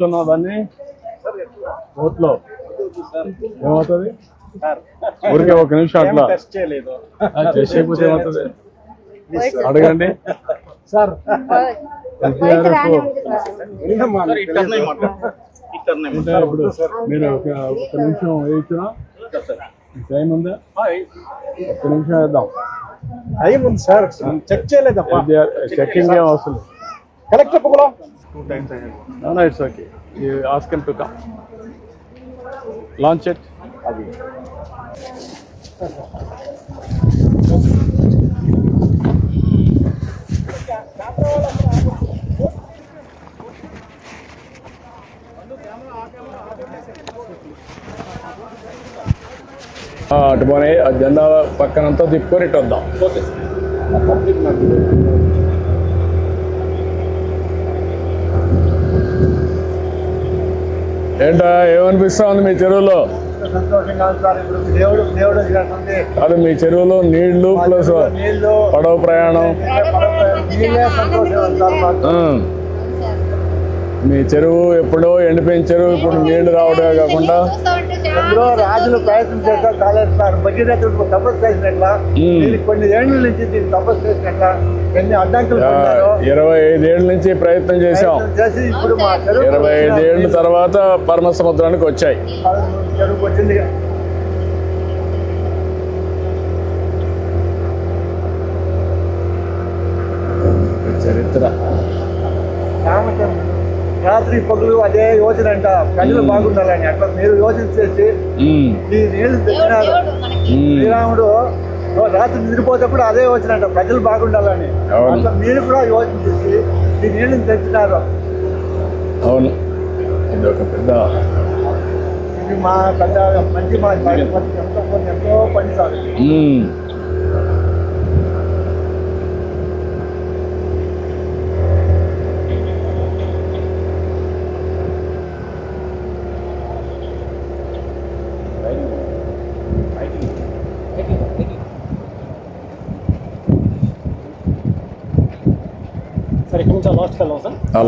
దాన్ని ఓట్లో ఏమవుతుంది ఊరికే ఒక నిమిషం అట్లా చేసేపోతే ఏమవుతుంది అడగండి సార్. ఇప్పుడు మీరు ఒక నిమిషం వేయించున్నా టైం ఉందా? ఒక్క నిమిషం వేద్దాం. టైం ఉంది సార్, చెక్ చేయలేదప్ప. చెక్కింగ్ ఏం అవసరం కలెక్టర్ కూడా No, it's okay. You ask him to come. Launch it. అటు పోనీ ఆ జెండా పక్కనంతా తిప్పుకొని ఇటు వద్దాం. ఏంటా ఏమనిపిస్తా ఉంది మీ చెరువులో? అది మీ చెరువులో నీళ్లు ప్లస్ పడవ ప్రయాణం. మీ చెరువు ఎప్పుడో ఎండిపోయిన చెరువు ఇప్పుడు నీళ్లు రావడమే కాకుండా రాజులు ప్రయత్నం చేస్తారు కాలేదు సార్. భగీరథుడు తపస్సు చేసినట్లా కొన్ని ఏళ్ళ నుంచి దీన్ని తపస్సు చేసినట్లా ఎన్ని అడ్డంకులు 25 ఏళ్ళ నుంచి ప్రయత్నం చేశాం. ఇప్పుడు మా 25 ఏళ్ళ తర్వాత పరమ సముద్రానికి వచ్చాయి. చెరువుకు వచ్చింది. చరిత్ర రాత్రి పగులు అదే యోచన అంట, ప్రజలు బాగుండాలని. అట్లా మీరు యోచన చేసి ఈ నీళ్లు తెచ్చినారు. శ్రీరాముడు రాత్రి నిద్రపోతేప్పుడు అదే యోచన అంట, ప్రజలు బాగుండాలని. అట్లా మీరు కూడా యోచన చేసి ఈ నీళ్ళని తెచ్చినారు. అవును, ఇది ఒక పెద్ద ఇది మా పెద్ద మంచి మా ఎంతో పని సార్.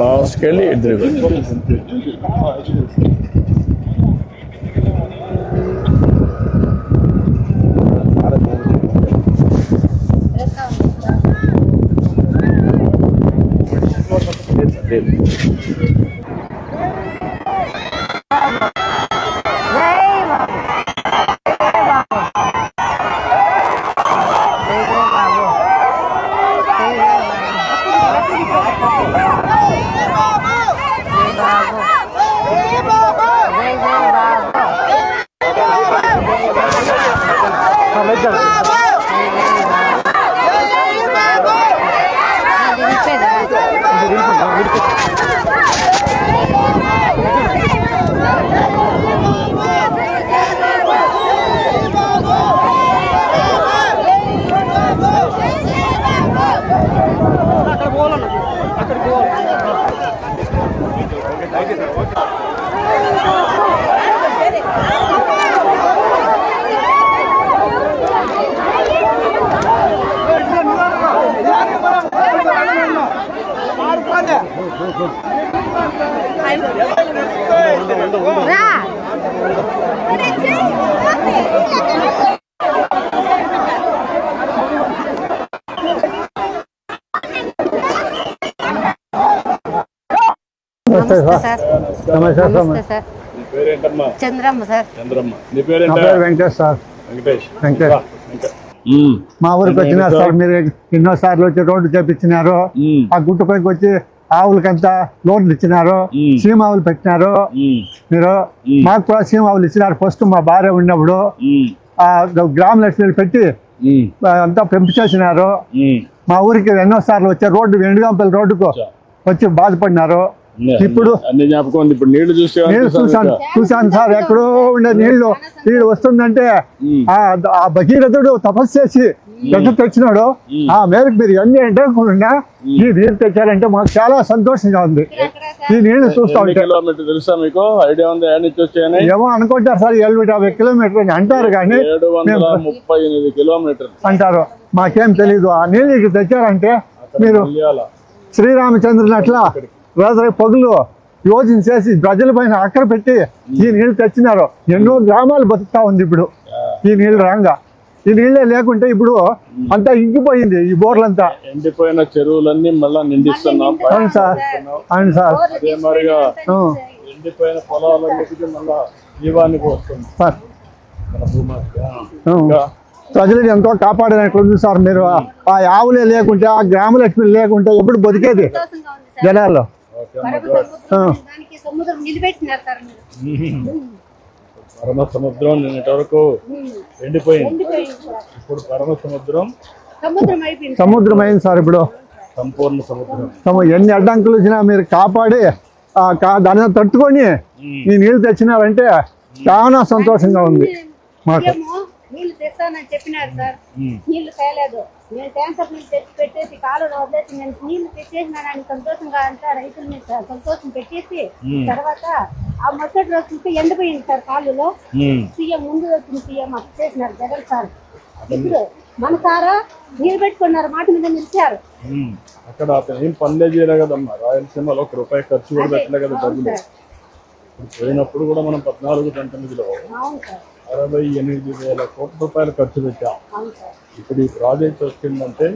లాస్ట్కి వెళ్ళి ఇద్దరు చంద్రమ్మ సార్. నీ పేరు వెంకటేష్ సార్. వెంకటేష్. మా ఊరికి వచ్చినారు సార్. మీరు ఎన్నో సార్లు వచ్చి రోడ్డు చేపించినారు. ఆ గుట్టు పైకి వచ్చి ఆవులకంతా లోన్లు ఇచ్చినారు. సీమ ఆవులు పెట్టినారు. మీరు మాకు కూడా సీమ ఆవులు ఇచ్చినారు. ఫస్ట్ మా భార్య ఉన్నప్పుడు ఆ గ్రామ లక్ష్మీలు పెట్టి అంతా పెంపు చేసినారు. మా ఊరికి ఎన్నో సార్లు వచ్చే రోడ్డు వెండుగంపల్లి రోడ్డుకు వచ్చి బాధపడినారు. ఇప్పుడు నీళ్లు చూశాను సార్. ఎక్కడో ఉండే నీళ్లు వస్తుందంటే ఆ భగీరథుడు తపస్సు చేసి ఎట్లా తెచ్చినాడు. ఆ మేరకు మీరు ఎన్ని అంటే ఈ నీళ్ళు తెచ్చారంటే మాకు చాలా సంతోషంగా ఉంది. ఈ నీళ్లు చూస్తా ఉంటే ఏమో అనుకుంటారు సార్, 750 కిలోమీటర్లు అని అంటారు కానీ 738 కిలోమీటర్లు అంటారు. మాకేం తెలీదు. ఆ నీళ్ళు తెచ్చారంటే మీరు శ్రీరామచంద్రుని అట్లా రాత్రి పగులు యోజన చేసి ప్రజల పైన అక్కడ పెట్టి ఈ నీళ్లు తెచ్చినారు. ఎన్నో గ్రామాలు బతుకుతా ఉంది ఇప్పుడు ఈ నీళ్లు రాగా. ఈ నీళ్ళే లేకుంటే ఇప్పుడు అంతా ఇంకిపోయింది ఈ బోర్లంతా. ఎండిపోయిన చెరువులన్నీ మళ్ళా నిండిస్తున్నాం. అవును సార్, అవును సార్. అదే మరిగా ఎండిపోయిన పొలాలన్నిటికీ మళ్ళా జీవానికి వస్తుంది సార్. మన భూమానికి. ప్రజలను ఎంతో కాపాడినట్లుంది సార్. మీరు ఆ ఆవులే లేకుంటే, ఆ గ్రామలక్ష్మి లేకుంటే ఎప్పుడు బతికేది జనాల్లో. సముద్రం నిలబెట్టినారు సార్ మీరు. పరమ సముద్రం నిన్నటి వరకు ఎండిపోయింది. ఇప్పుడు పరమ సముద్రం సముద్రం అయింది సార్. ఇప్పుడు సంపూర్ణ సముద్రం. ఎన్ని అడ్డంకులు వచ్చినా మీరు కాపాడి దాన్ని తట్టుకొని ఈ నీళ్లు తెచ్చినారంటే చాలా సంతోషంగా ఉంది మాకు. నీళ్లు తెస్తానని చెప్పినారు సార్, నీళ్లు తేలేదు. నేను ట్యాంకర్ నీళ్ళు తెచ్చి పెట్టేసి కాలువలో వదిలేసి నేను నీళ్లు తెచ్చేసినానని సంతోషంగా అంతా రైతుల మీద సంతోషం పెట్టేసి తర్వాత ఆ మరుసటి రోజు చూస్తే ఎండిపోయింది సార్ కాలువలో. సీఎం ముందు వచ్చిన సీఎం అప్పు చేసినారు జగన్ సార్. ఇప్పుడు మన సారా నీళ్ళు పెట్టుకున్నారు, మాట మీద నిలిచారు. అక్కడ అతను ఏం పనులే చేయలే కదమ్మా. రాయలసీమలో ₹1 ఖర్చు కూడా పెట్టలే కదా డబ్బులు. పోయినప్పుడు కూడా మనం 14-19లో 68,000 కోట్ల ఖర్చు పెట్టాం. ఇప్పుడు ఈ ప్రాజెక్ట్ వచ్చిందంటే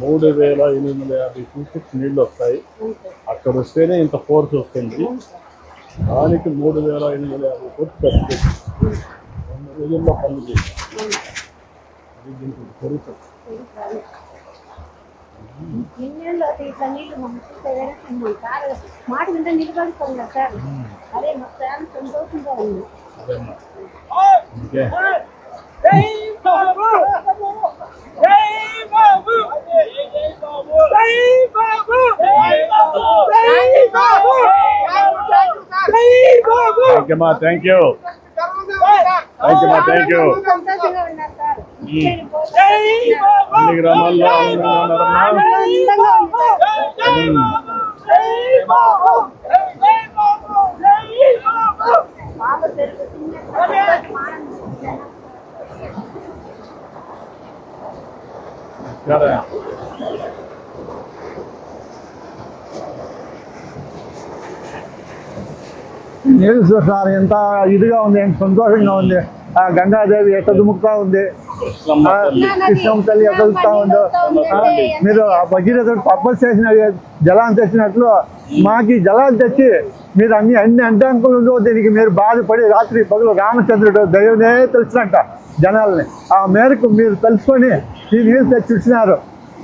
3,850 క్యూసెక్స్ నీళ్ళు వస్తాయి. అక్కడ వస్తేనే ఇంత ఫోర్స్ వస్తుంది. దానికి 3,850 కోట్లు ఖర్చు పెట్టి 2 రోజుల్లో పనులు చేశాం. అది దీనికి జరుగుతుంది. ఇట్లా నీళ్లు మాట మీద నిలబడుతున్నారు సార్. అదే మా ఫ్యాన్ సంతోషంగా ఉంది. Thank you. అన్ని గ్రామాల్లో నీళ్ళు సార్ ఎంత ఇదిగా ఉంది, ఎంత సంతోషంగా ఉంది. ఆ గంగాదేవి ఎట్ట దుముకుతా ఉంది, కృష్ణమ్మ తల్లి ఎదుగుతా ఉందో. మీరు భగీరథుడు తపస్సు చేసిన జలాన్ని తెచ్చినట్లు మాకు ఈ జలాలు తెచ్చి మీరు అన్ని అడ్డంకులు ఉందో దీనికి మీరు బాధపడి రాత్రి పగలు రామచంద్రుడు దైవమే తెలిసినట్ట జనాల్ని. ఆ మేరకు మీరు తెలుసుకొని ఈ నీళ్ళు తెచ్చి ఇచ్చినారు.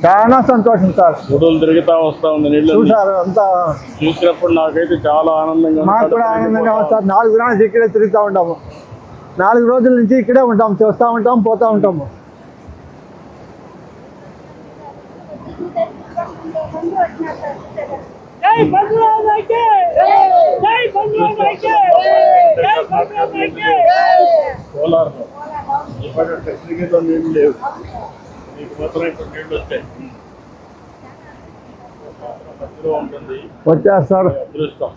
చాలా సంతోషం సార్. గుడులు తిరుగుతా వస్తా ఉంది నీళ్ళు చూసారు అంతా. చూసినప్పుడు నాకైతే చాలా ఆనందంగా, మాకు కూడా ఆనందంగా ఉంది సార్. 4 రోజులు ఇక్కడే తిరుగుతూ ఉంటాము. 4 రోజుల నుంచి ఇక్కడే ఉంటాం, చూస్తూ ఉంటాం, పోతూ ఉంటాము. కోలార్లో టెక్నికల్ నీళ్ళు లేవు, మీకు మాత్రం ఇప్పుడు నీళ్ళు వస్తాయి. ఉంటుంది వచ్చారు సార్. అదృష్టం.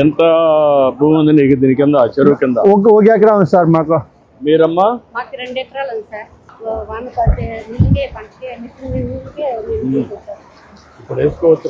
ఎంత భూమి ఉంది నీకు దీని కింద, చెరువు కింద? 1 ఎకరా ఉంది సార్ మాకు. మీరమ్మా? మాకు 2 ఎకరాలు ఉంది సార్. వాన పడితే నీళ్ళే పంటకే నీళ్ళకే ఇప్పుడు వేసుకోవచ్చు.